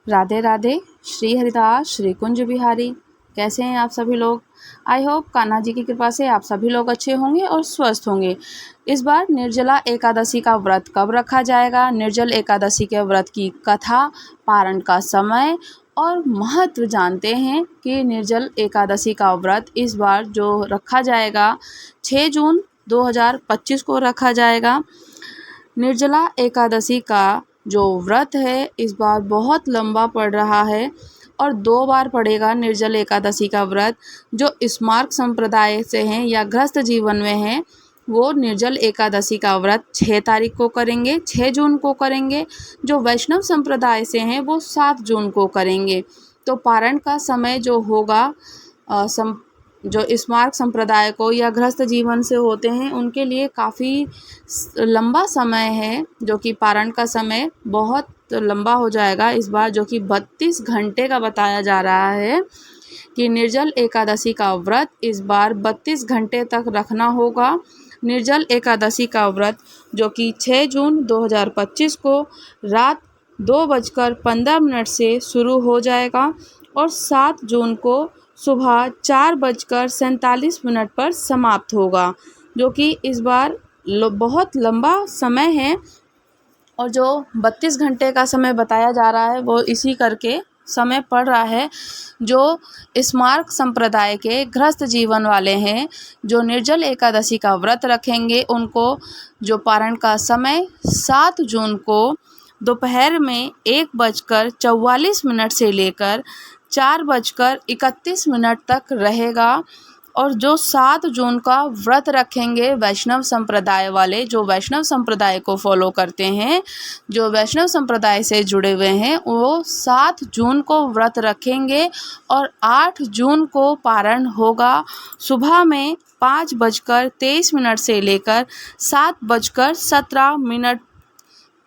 राधे राधे। श्री हरिदास श्री कुंज बिहारी। कैसे हैं आप सभी लोग? आई होप कान्हा जी की कृपा से आप सभी लोग अच्छे होंगे और स्वस्थ होंगे। इस बार निर्जला एकादशी का व्रत कब रखा जाएगा, निर्जल एकादशी के व्रत की कथा, पारण का समय और महत्व जानते हैं कि निर्जल एकादशी का व्रत इस बार जो रखा जाएगा 6 जून 2025 को रखा जाएगा। निर्जला एकादशी का जो व्रत है इस बार बहुत लंबा पड़ रहा है और 2 बार पड़ेगा। निर्जल एकादशी का व्रत जो स्मार्त संप्रदाय से हैं या गृहस्थ जीवन में हैं वो निर्जल एकादशी का व्रत 6 तारीख को करेंगे, 6 जून को करेंगे। जो वैष्णव संप्रदाय से हैं वो 7 जून को करेंगे। तो पारण का समय जो होगा जो स्मार्त संप्रदाय को या गृहस्थ जीवन से होते हैं उनके लिए काफ़ी लंबा समय है, जो कि पारण का समय बहुत लंबा हो जाएगा इस बार, जो कि 32 घंटे का बताया जा रहा है कि निर्जल एकादशी का व्रत इस बार 32 घंटे तक रखना होगा। निर्जल एकादशी का व्रत जो कि 6 जून 2025 को रात 2:15 से शुरू हो जाएगा और 7 जून को सुबह 4:47 पर समाप्त होगा, जो कि इस बार बहुत लंबा समय है। और जो 32 घंटे का समय बताया जा रहा है वो इसी करके समय पड़ रहा है जो स्मार्त संप्रदाय के गृहस्थ जीवन वाले हैं, जो निर्जल एकादशी का व्रत रखेंगे उनको जो पारण का समय 7 जून को दोपहर में 1:44 से लेकर 4:31 तक रहेगा। और जो 7 जून का व्रत रखेंगे वैष्णव संप्रदाय वाले, जो वैष्णव संप्रदाय को फॉलो करते हैं, जो वैष्णव संप्रदाय से जुड़े हुए हैं, वो 7 जून को व्रत रखेंगे और 8 जून को पारण होगा। सुबह में 5:23 से लेकर 7:17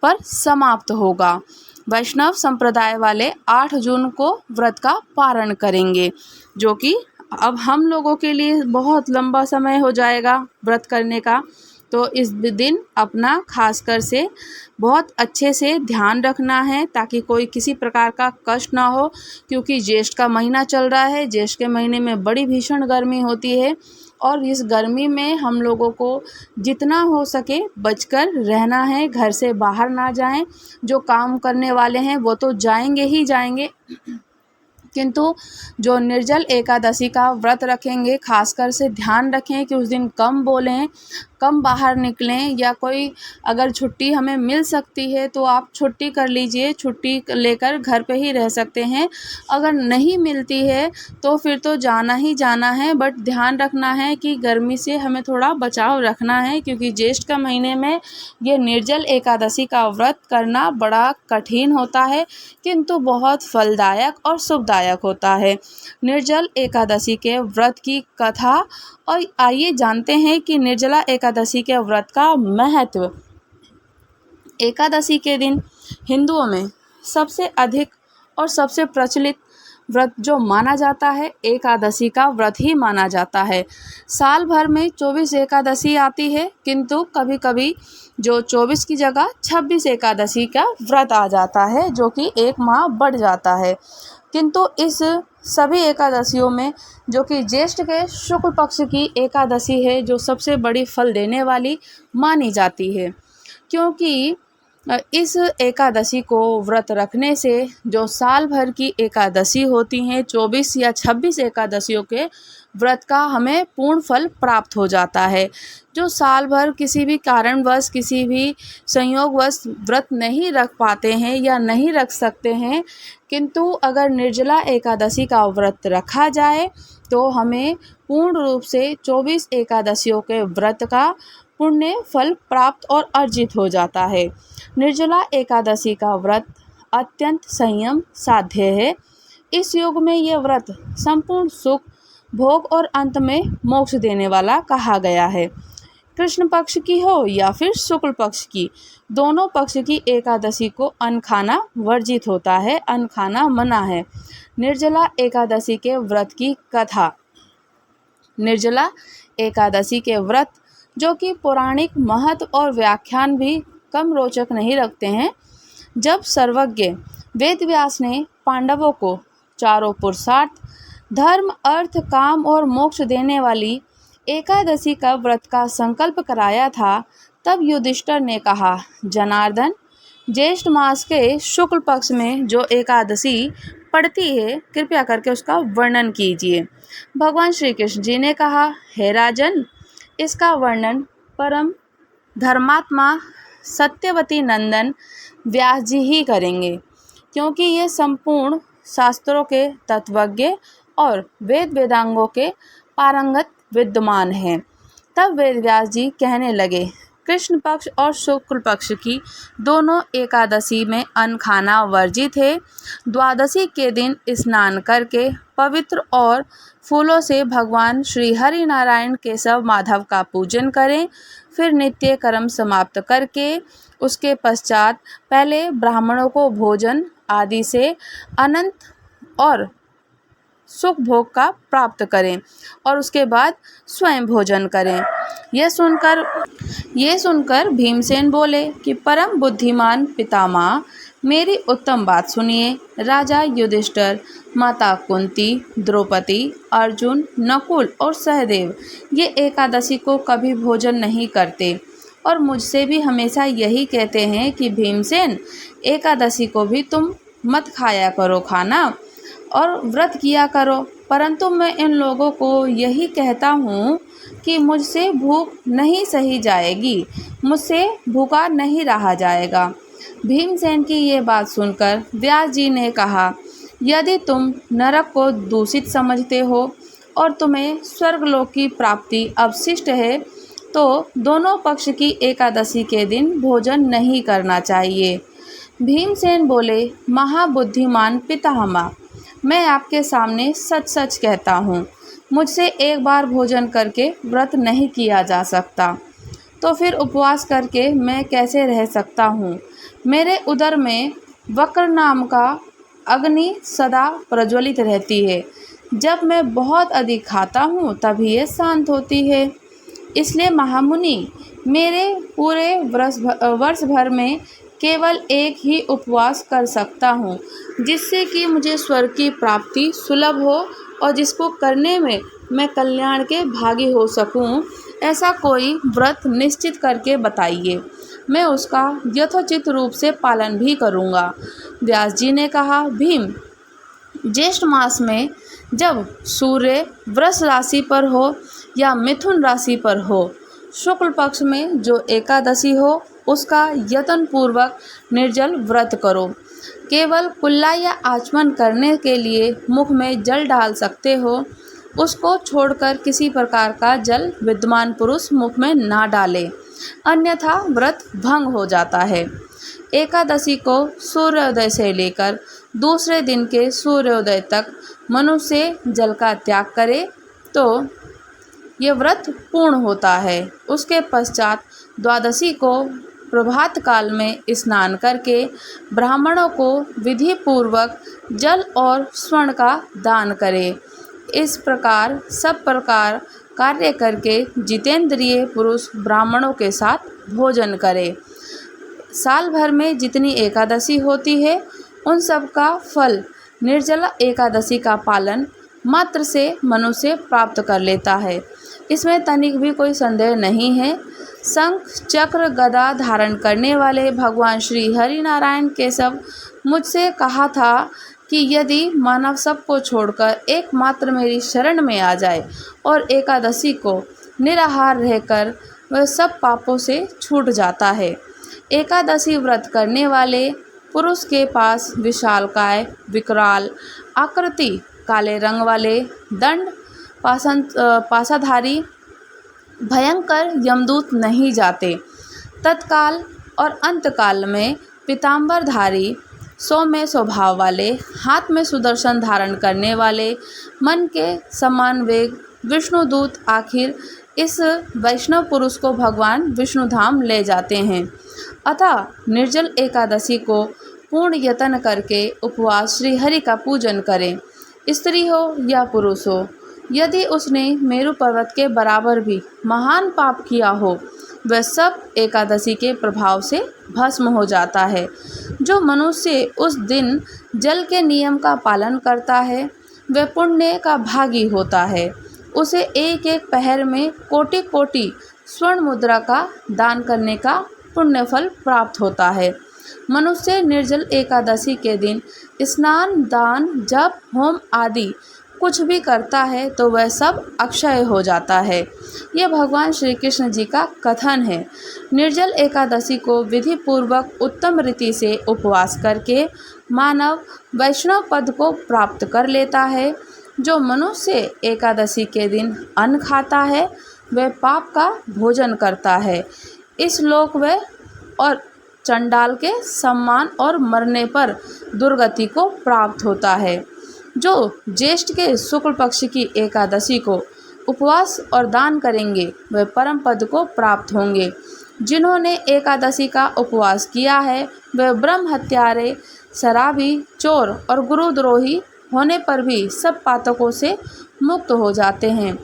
पर समाप्त होगा। वैष्णव संप्रदाय वाले 8 जून को व्रत का पारण करेंगे, जो कि अब हम लोगों के लिए बहुत लंबा समय हो जाएगा व्रत करने का। तो इस दिन अपना खासकर से बहुत अच्छे से ध्यान रखना है ताकि कोई किसी प्रकार का कष्ट ना हो, क्योंकि ज्येष्ठ का महीना चल रहा है। ज्येष्ठ के महीने में बड़ी भीषण गर्मी होती है और इस गर्मी में हम लोगों को जितना हो सके बचकर रहना है, घर से बाहर ना जाएं। जो काम करने वाले हैं वो तो जाएंगे ही जाएंगे, किंतु जो निर्जल एकादशी का व्रत रखेंगे खासकर से ध्यान रखें कि उस दिन कम बोलें, कम बाहर निकलें, या कोई अगर छुट्टी हमें मिल सकती है तो आप छुट्टी कर लीजिए, छुट्टी लेकर घर पे ही रह सकते हैं। अगर नहीं मिलती है तो फिर तो जाना ही जाना है, बट ध्यान रखना है कि गर्मी से हमें थोड़ा बचाव रखना है, क्योंकि ज्येष्ठ का महीने में ये निर्जल एकादशी का व्रत करना बड़ा कठिन होता है किंतु बहुत फलदायक और शुभदायक होता है। निर्जल एकादशी के व्रत की कथा, और आइए जानते हैं कि निर्जला एकादशी के व्रत का महत्व। एकादशी के दिन हिंदुओं में सबसे अधिक और सबसे प्रचलित व्रत जो माना जाता है एकादशी का व्रत ही माना जाता है। साल भर में 24 एकादशी आती है, किंतु कभी कभी जो 24 की जगह 26 एकादशी का व्रत आ जाता है, जो कि 1 माह बढ़ जाता है। किंतु इस सभी एकादशियों में जो कि ज्येष्ठ के शुक्ल पक्ष की एकादशी है जो सबसे बड़ी फल देने वाली मानी जाती है, क्योंकि इस एकादशी को व्रत रखने से जो साल भर की एकादशी होती हैं 24 या 26 एकादशियों के व्रत का हमें पूर्ण फल प्राप्त हो जाता है। जो साल भर किसी भी कारणवश किसी भी संयोगवश व्रत नहीं रख पाते हैं या नहीं रख सकते हैं, किंतु अगर निर्जला एकादशी का व्रत रखा जाए तो हमें पूर्ण रूप से 24 एकादशियों के व्रत का पुण्य फल प्राप्त और अर्जित हो जाता है। निर्जला एकादशी का व्रत अत्यंत संयम साध्य है। इस युग में यह व्रत संपूर्ण सुख भोग और अंत में मोक्ष देने वाला कहा गया है। कृष्ण पक्ष की हो या फिर शुक्ल पक्ष की, दोनों पक्ष की एकादशी को अन्न खाना वर्जित होता है, अन्न खाना मना है। निर्जला एकादशी के व्रत की कथा। निर्जला एकादशी के व्रत जो कि पौराणिक महत्व और व्याख्यान भी कम रोचक नहीं रखते हैं। जब सर्वज्ञ वेद व्यास ने पांडवों को चारों पुरुषार्थ धर्म, अर्थ, काम और मोक्ष देने वाली एकादशी का व्रत का संकल्प कराया था, तब युधिष्ठिर ने कहा, जनार्दन, ज्येष्ठ मास के शुक्ल पक्ष में जो एकादशी पड़ती है, कृपया करके उसका वर्णन कीजिए। भगवान श्री कृष्ण जी ने कहा, हे राजन, इसका वर्णन परम धर्मात्मा सत्यवती नंदन व्यास जी ही करेंगे, क्योंकि ये संपूर्ण शास्त्रों के तत्वज्ञ और वेद वेदांगों के पारंगत विद्वान हैं। तब वेद व्यास जी कहने लगे, कृष्ण पक्ष और शुक्ल पक्ष की दोनों एकादशी में अन्न खाना वर्जित है। द्वादशी के दिन स्नान करके पवित्र और फूलों से भगवान श्री हरि नारायण केशव माधव का पूजन करें। फिर नित्य कर्म समाप्त करके उसके पश्चात पहले ब्राह्मणों को भोजन आदि से अनंत और सुख भोग का प्राप्त करें और उसके बाद स्वयं भोजन करें। यह सुनकर भीमसेन बोले कि परम बुद्धिमान पितामह, मेरी उत्तम बात सुनिए। राजा युधिष्ठिर, माता कुंती, द्रौपदी, अर्जुन, नकुल और सहदेव ये एकादशी को कभी भोजन नहीं करते और मुझसे भी हमेशा यही कहते हैं कि भीमसेन, एकादशी को भी तुम मत खाया करो खाना और व्रत किया करो। परंतु मैं इन लोगों को यही कहता हूँ कि मुझसे भूख नहीं सही जाएगी, मुझसे भूखा नहीं रहा जाएगा। भीमसेन की ये बात सुनकर व्यास जी ने कहा, यदि तुम नरक को दूषित समझते हो और तुम्हें स्वर्गलोक की प्राप्ति अवशिष्ट है, तो दोनों पक्ष की एकादशी के दिन भोजन नहीं करना चाहिए। भीमसेन बोले, महाबुद्धिमान पितामह, मैं आपके सामने सच सच कहता हूँ, मुझसे एक बार भोजन करके व्रत नहीं किया जा सकता, तो फिर उपवास करके मैं कैसे रह सकता हूँ। मेरे उदर में वक्र नाम का अग्नि सदा प्रज्वलित रहती है। जब मैं बहुत अधिक खाता हूँ तभी ये शांत होती है। इसलिए महामुनि, मेरे पूरे वर्ष भर में केवल एक ही उपवास कर सकता हूँ, जिससे कि मुझे स्वर्ग की प्राप्ति सुलभ हो और जिसको करने में मैं कल्याण के भागी हो सकूँ। ऐसा कोई व्रत निश्चित करके बताइए, मैं उसका यथोचित रूप से पालन भी करूँगा। व्यास जी ने कहा, भीम, ज्येष्ठ मास में जब सूर्य वृष राशि पर हो या मिथुन राशि पर हो, शुक्ल पक्ष में जो एकादशी हो, उसका यत्न पूर्वक निर्जल व्रत करो। केवल कुल्ला या आचमन करने के लिए मुख में जल डाल सकते हो, उसको छोड़कर किसी प्रकार का जल विद्वान पुरुष मुख में ना डाले, अन्यथा व्रत भंग हो जाता है। एकादशी को सूर्योदय से लेकर दूसरे दिन के सूर्योदय तक मनुष्य जल का त्याग करे तो ये व्रत पूर्ण होता है। उसके पश्चात द्वादशी को प्रभात काल में स्नान करके ब्राह्मणों को विधि पूर्वक जल और स्वर्ण का दान करे। इस प्रकार सब प्रकार कार्य करके जितेंद्रिय पुरुष ब्राह्मणों के साथ भोजन करे। साल भर में जितनी एकादशी होती है, उन सब का फल निर्जला एकादशी का पालन मात्र से मनुष्य प्राप्त कर लेता है। इसमें तनिक भी कोई संदेह नहीं है। शंख चक्र गदा धारण करने वाले भगवान श्री हरि नारायण केशव मुझसे कहा था कि यदि मानव सबको छोड़कर एकमात्र मेरी शरण में आ जाए और एकादशी को निराहार रहकर वह सब पापों से छूट जाता है। एकादशी व्रत करने वाले पुरुष के पास विशालकाय, विकराल आकृति, काले रंग वाले दंड पासाधारी भयंकर यमदूत नहीं जाते। तत्काल और अंतकाल में पीताम्बरधारी, सौम्य स्वभाव वाले, हाथ में सुदर्शन धारण करने वाले, मन के समान वेग विष्णुदूत आखिर इस वैष्णव पुरुष को भगवान विष्णुधाम ले जाते हैं। अतः निर्जल एकादशी को पूर्ण यत्न करके उपवास श्री हरि का पूजन करें। स्त्री हो या पुरुष हो, यदि उसने मेरु पर्वत के बराबर भी महान पाप किया हो वह सब एकादशी के प्रभाव से भस्म हो जाता है। जो मनुष्य उस दिन जल के नियम का पालन करता है वह पुण्य का भागी होता है। उसे एक एक पहर में कोटि कोटि स्वर्ण मुद्रा का दान करने का पुण्य फल प्राप्त होता है। मनुष्य निर्जल एकादशी के दिन स्नान, दान, जप, होम आदि कुछ भी करता है तो वह सब अक्षय हो जाता है। यह भगवान श्री कृष्ण जी का कथन है। निर्जल एकादशी को विधि पूर्वक उत्तम रीति से उपवास करके मानव वैष्णव पद को प्राप्त कर लेता है। जो मनुष्य एकादशी के दिन अन्न खाता है वह पाप का भोजन करता है। इस लोक वह और चंडाल के सम्मान और मरने पर दुर्गति को प्राप्त होता है। जो ज्येष्ठ के शुक्ल पक्ष की एकादशी को उपवास और दान करेंगे वह परम पद को प्राप्त होंगे। जिन्होंने एकादशी का उपवास किया है वह ब्रह्म हत्यारे, शराबी, चोर और गुरुद्रोही होने पर भी सब पातकों से मुक्त हो जाते हैं।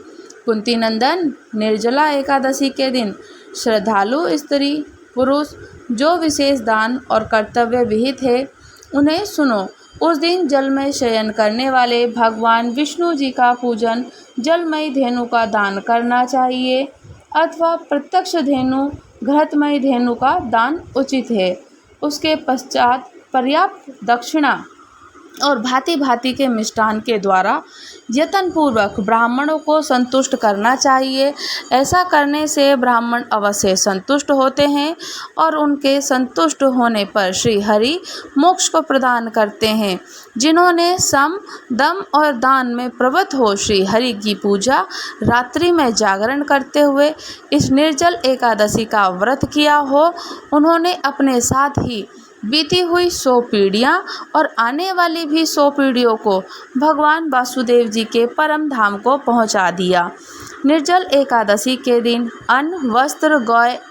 कुंती नंदन, निर्जला एकादशी के दिन श्रद्धालु स्त्री पुरुष जो विशेष दान और कर्तव्य विहित है उन्हें सुनो। उस दिन जल में शयन करने वाले भगवान विष्णु जी का पूजन जलमयी धेनु का दान करना चाहिए अथवा प्रत्यक्ष धेनु, घृतमयी धेनु का दान उचित है। उसके पश्चात पर्याप्त दक्षिणा और भांति भांति के मिष्टान के द्वारा यत्नपूर्वक ब्राह्मणों को संतुष्ट करना चाहिए। ऐसा करने से ब्राह्मण अवश्य संतुष्ट होते हैं और उनके संतुष्ट होने पर श्री हरि मोक्ष को प्रदान करते हैं। जिन्होंने सम, दम और दान में प्रवृत्त हो श्री हरि की पूजा रात्रि में जागरण करते हुए इस निर्जल एकादशी का व्रत किया हो, उन्होंने अपने साथ ही बीती हुई 100 पीढ़ियाँ और आने वाली भी 100 पीढ़ियों को भगवान वासुदेव जी के परम धाम को पहुँचा दिया। निर्जल एकादशी के दिन अन्न, वस्त्र,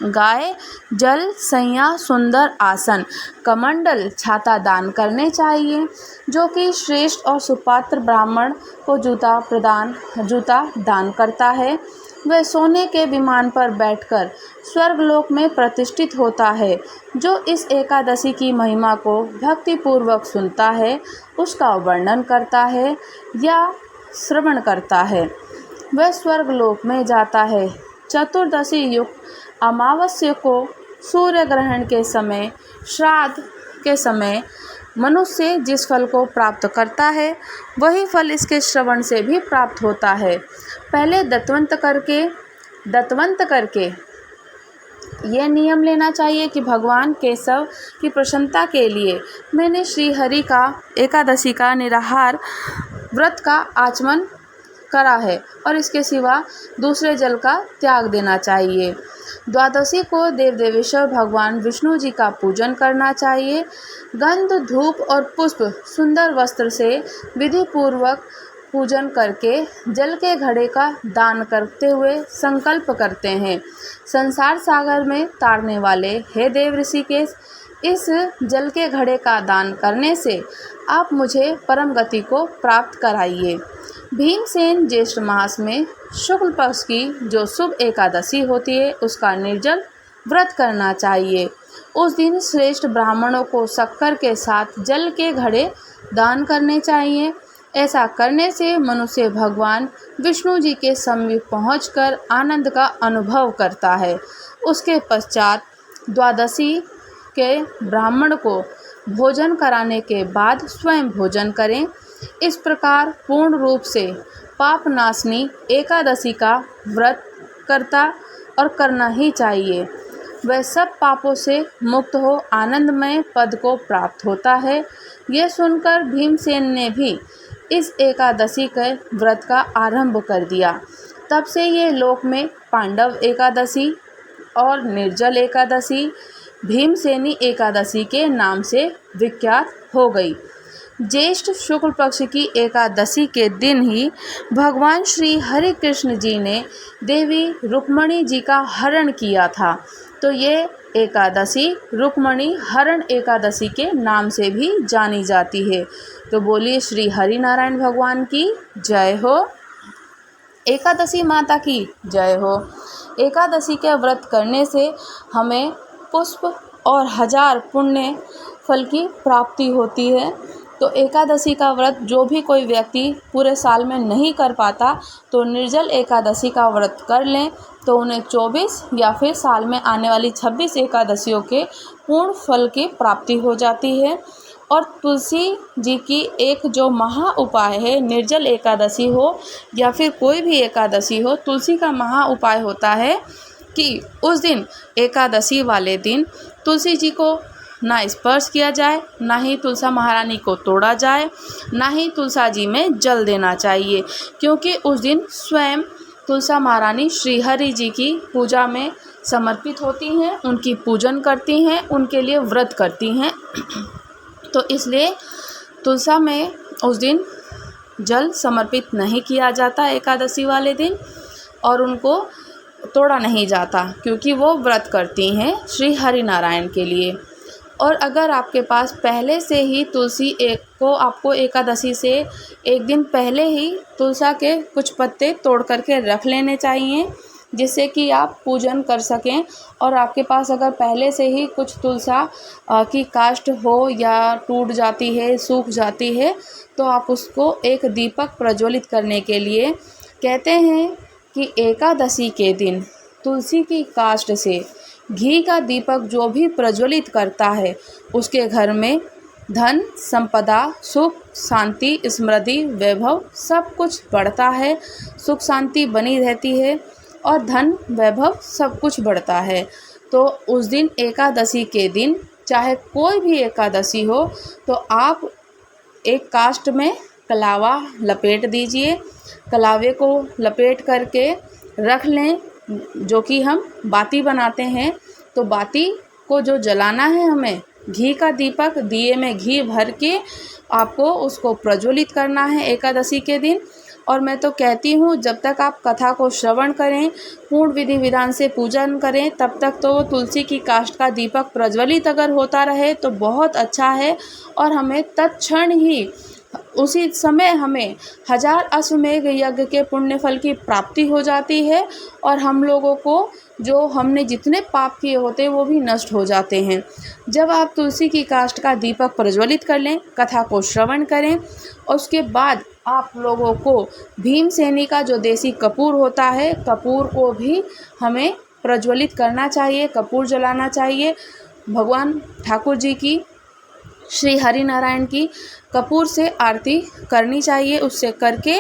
गाय, जल, सैया, सुंदर आसन, कमंडल, छाता दान करने चाहिए। जो कि श्रेष्ठ और सुपात्र ब्राह्मण को जूता दान करता है वह सोने के विमान पर बैठकर स्वर्गलोक में प्रतिष्ठित होता है। जो इस एकादशी की महिमा को भक्ति पूर्वक सुनता है, उसका वर्णन करता है या श्रवण करता है वह स्वर्गलोक में जाता है। चतुर्दशी युक्त अमावस्या को सूर्य ग्रहण के समय, श्राद्ध के समय मनुष्य जिस फल को प्राप्त करता है वही फल इसके श्रवण से भी प्राप्त होता है। पहले दत्तवंत करके यह नियम लेना चाहिए कि भगवान केशव की प्रसन्नता के लिए मैंने श्री हरि का एकादशी का निराहार व्रत का आचमन करा है और इसके सिवा दूसरे जल का त्याग देना चाहिए। द्वादशी को देवदेवेश्वर भगवान विष्णु जी का पूजन करना चाहिए। गंध, धूप और पुष्प सुंदर वस्त्र से विधि पूर्वक पूजन करके जल के घड़े का दान करते हुए संकल्प करते हैं। संसार सागर में तारने वाले हे देव ऋषिकेश, इस जल के घड़े का दान करने से आप मुझे परम गति को प्राप्त कराइए। भीमसेन ज्येष्ठ मास में शुक्ल पक्ष की जो शुभ एकादशी होती है उसका निर्जल व्रत करना चाहिए। उस दिन श्रेष्ठ ब्राह्मणों को शक्कर के साथ जल के घड़े दान करने चाहिए। ऐसा करने से मनुष्य भगवान विष्णु जी के समीप पहुंचकर आनंद का अनुभव करता है। उसके पश्चात द्वादशी के ब्राह्मण को भोजन कराने के बाद स्वयं भोजन करें। इस प्रकार पूर्ण रूप से पापनाशनी एकादशी का व्रत करता और करना ही चाहिए। वह सब पापों से मुक्त हो आनंदमय पद को प्राप्त होता है। यह सुनकर भीमसेन ने भी इस एकादशी के व्रत का आरंभ कर दिया। तब से ये लोक में पांडव एकादशी और निर्जल एकादशी, भीमसेनी एकादशी के नाम से विख्यात हो गई। ज्येष्ठ शुक्ल पक्ष की एकादशी के दिन ही भगवान श्री हरि कृष्ण जी ने देवी रुक्मणी जी का हरण किया था, तो ये एकादशी रुक्मणी हरण एकादशी के नाम से भी जानी जाती है। तो बोलिए श्री हरि नारायण भगवान की जय हो। एकादशी माता की जय हो। एकादशी के व्रत करने से हमें पुष्प और 1000 पुण्य फल की प्राप्ति होती है। तो एकादशी का व्रत जो भी कोई व्यक्ति पूरे साल में नहीं कर पाता तो निर्जल एकादशी का व्रत कर लें तो उन्हें 24 या फिर साल में आने वाली 26 एकादशियों के पूर्ण फल की प्राप्ति हो जाती है। और तुलसी जी की एक जो महा उपाय है, निर्जल एकादशी हो या फिर कोई भी एकादशी हो, तुलसी का महा उपाय होता है कि उस दिन एकादशी वाले दिन तुलसी जी को ना स्पर्श किया जाए, ना ही तुलसा महारानी को तोड़ा जाए, ना ही तुलसा जी में जल देना चाहिए, क्योंकि उस दिन स्वयं तुलसा महारानी श्री हरि जी की पूजा में समर्पित होती हैं, उनकी पूजन करती हैं, उनके लिए व्रत करती हैं। तो इसलिए तुलसा में उस दिन जल समर्पित नहीं किया जाता एकादशी वाले दिन, और उनको तोड़ा नहीं जाता क्योंकि वो व्रत करती हैं श्री हरि नारायण के लिए। और अगर आपके पास पहले से ही तुलसी आपको एकादशी से एक दिन पहले ही तुलसा के कुछ पत्ते तोड़ करके रख लेने चाहिए, जिससे कि आप पूजन कर सकें। और आपके पास अगर पहले से ही कुछ तुलसा की काष्ठ हो या टूट जाती है, सूख जाती है, तो आप उसको एक दीपक प्रज्वलित करने के लिए कहते हैं कि एकादशी के दिन तुलसी की काष्ठ से घी का दीपक जो भी प्रज्वलित करता है उसके घर में धन, संपदा, सुख, शांति, समृद्धि, वैभव सब कुछ बढ़ता है, सुख शांति बनी रहती है और धन वैभव सब कुछ बढ़ता है। तो उस दिन एकादशी के दिन चाहे कोई भी एकादशी हो तो आप एक काष्ठ में कलावा लपेट दीजिए, कलावे को लपेट करके रख लें, जो कि हम बाती बनाते हैं। तो बाती को जो जलाना है, हमें घी का दीपक दिए में घी भर के आपको उसको प्रज्वलित करना है एकादशी के दिन। और मैं तो कहती हूँ जब तक आप कथा को श्रवण करें, पूर्ण विधि विधान से पूजन करें, तब तक तो तुलसी की काष्ठ का दीपक प्रज्वलित अगर होता रहे तो बहुत अच्छा है। और हमें तत्क्षण ही उसी समय हमें 1000 अश्वमेघ यज्ञ के पुण्य फल की प्राप्ति हो जाती है और हम लोगों को जो हमने जितने पाप किए होते हैं वो भी नष्ट हो जाते हैं। जब आप तुलसी की काष्ठ का दीपक प्रज्वलित कर लें, कथा को श्रवण करें और उसके बाद आप लोगों को भीमसेनी का जो देसी कपूर होता है, कपूर को भी हमें प्रज्वलित करना चाहिए, कपूर जलाना चाहिए। भगवान ठाकुर जी की, श्री हरि नारायण की कपूर से आरती करनी चाहिए। उससे करके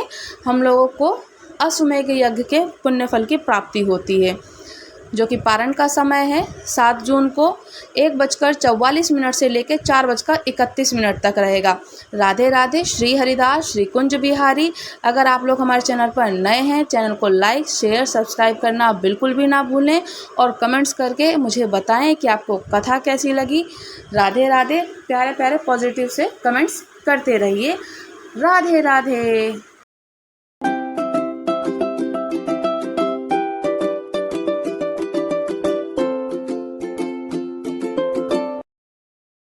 हम लोगों को अश्वमेघ यज्ञ के पुण्य फल की प्राप्ति होती है, जो कि पारण का समय है 7 जून को 1:44 से लेकर 4:31 तक रहेगा। राधे राधे। श्री हरिदास, श्री कुंज बिहारी। अगर आप लोग हमारे चैनल पर नए हैं, चैनल को लाइक, शेयर, सब्सक्राइब करना बिल्कुल भी ना भूलें और कमेंट्स करके मुझे बताएं कि आपको कथा कैसी लगी। राधे राधे। प्यारे प्यारे पॉजिटिव से कमेंट्स करते रहिए। राधे राधे।